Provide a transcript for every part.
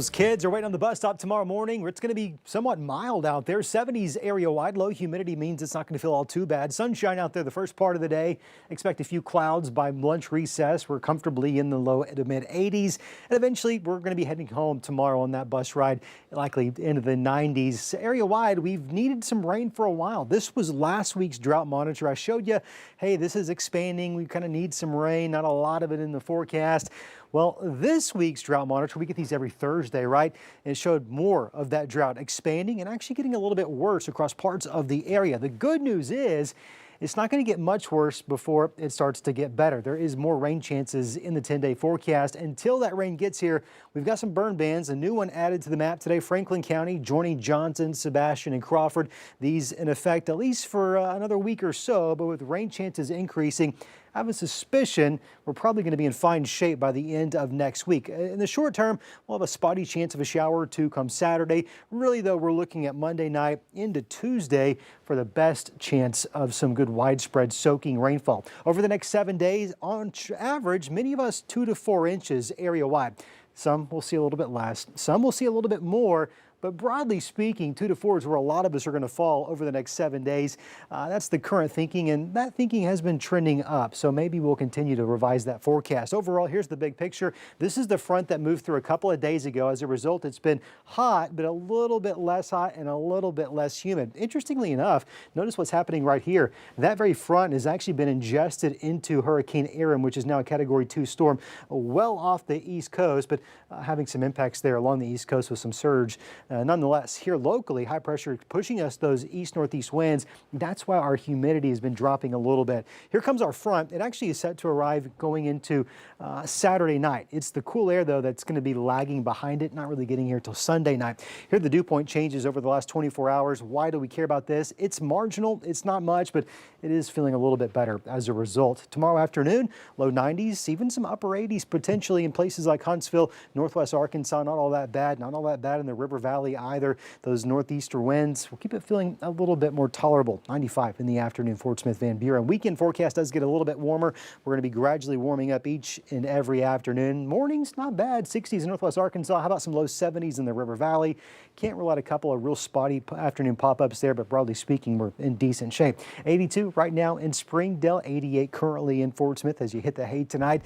Those kids are waiting on the bus stop tomorrow morning. It's going to be somewhat mild out there. 70s area wide. Low humidity means it's not going to feel all too bad. Sunshine out there the first part of the day. Expect a few clouds by lunch recess. We're comfortably in the low to mid 80s. And eventually we're going to be heading home tomorrow on that bus ride, likely into the 90s. Area wide, we've needed some rain for a while. This was last week's drought monitor. I showed you, hey, this is expanding. We kind of need some rain. Not a lot of it in the forecast. Well, this week's drought monitor, we get these every Thursday, right? And it showed more of that drought expanding and actually getting a little bit worse across parts of the area. The good news is it's not going to get much worse before it starts to get better. There is more rain chances in the 10-day forecast. Until that rain gets here, we've got some burn bans. A new one added to the map today. Franklin County joining Johnson, Sebastian, and Crawford. These in effect at least for another week or so, but with rain chances increasing, I have a suspicion we're probably going to be in fine shape by the end of next week. In the short term, we'll have a spotty chance of a shower or two come Saturday. Really, though, we're looking at Monday night into Tuesday for the best chance of some good widespread soaking rainfall. Over the next 7 days, on average, many of us 2 to 4 inches area wide. Some will see a little bit less. Some will see a little bit more. But broadly speaking, 2 to 4 is where a lot of us are going to fall over the next 7 days. That's the current thinking, and that thinking has been trending up. So maybe we'll continue to revise that forecast. Overall, here's the big picture. This is the front that moved through a couple of days ago. As a result, it's been hot, but a little bit less hot and a little bit less humid. Interestingly enough, notice what's happening right here. That very front has actually been ingested into Hurricane Erin, which is now a Category 2 storm, well off the East Coast, but having some impacts there along the East Coast with some surge. Nonetheless, here locally, high pressure pushing us those east-northeast winds. That's why our humidity has been dropping a little bit. Here comes our front. It actually is set to arrive going into Saturday night. It's the cool air, though, that's going to be lagging behind it, not really getting here till Sunday night. Here, the dew point changes over the last 24 hours. Why do we care about this? It's marginal. It's not much, but it is feeling a little bit better as a result. Tomorrow afternoon, low 90s, even some upper 80s potentially in places like Huntsville, northwest Arkansas. Not all that bad. Not all that bad in the River Valley either. Those northeaster winds will keep it feeling a little bit more tolerable. 95 in the afternoon, Fort Smith, Van Buren. Weekend forecast does get a little bit warmer. We're going to be gradually warming up each and every afternoon. Mornings, not bad. 60s in northwest Arkansas. How about some low 70s in the River Valley? Can't rule out a couple of real spotty afternoon pop-ups there, but broadly speaking, we're in decent shape. 82 right now in Springdale, 88 currently in Fort Smith as you hit the hay tonight.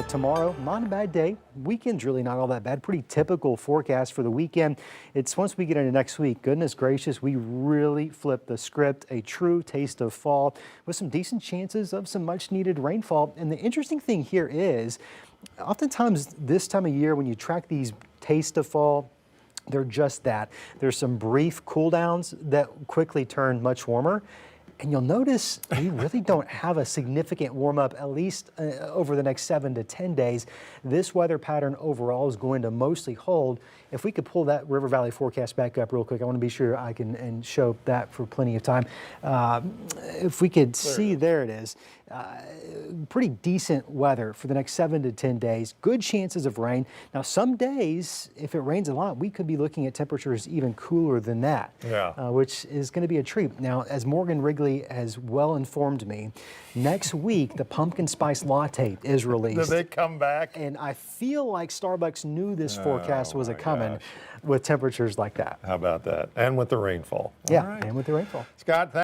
Tomorrow, not a bad day. Weekend's really not all that bad. Pretty typical forecast for the weekend. It's once we get into next week, goodness gracious, we really flip the script. A true taste of fall with some decent chances of some much needed rainfall. And the interesting thing here is oftentimes this time of year when you track these taste of fall, they're just that. There's some brief cool downs that quickly turn much warmer. And you'll notice we really don't have a significant warm up, at least over the next 7 to 10 days. This weather pattern overall is going to mostly hold. If we could pull that River Valley forecast back up real quick, I want to be sure I can and show that for plenty of time. If we could see, there it is. Pretty decent weather for the next 7 to 10 days. Good chances of rain. Now, some days, if it rains a lot, we could be looking at temperatures even cooler than that, which is going to be a treat. Now, as Morgan Wrigley has well informed me, next week the pumpkin spice latte is released. Did they come back? And I feel like Starbucks knew this forecast was coming with temperatures like that. How about that? And with the rainfall. Yeah, and with the rainfall. Scott, thanks.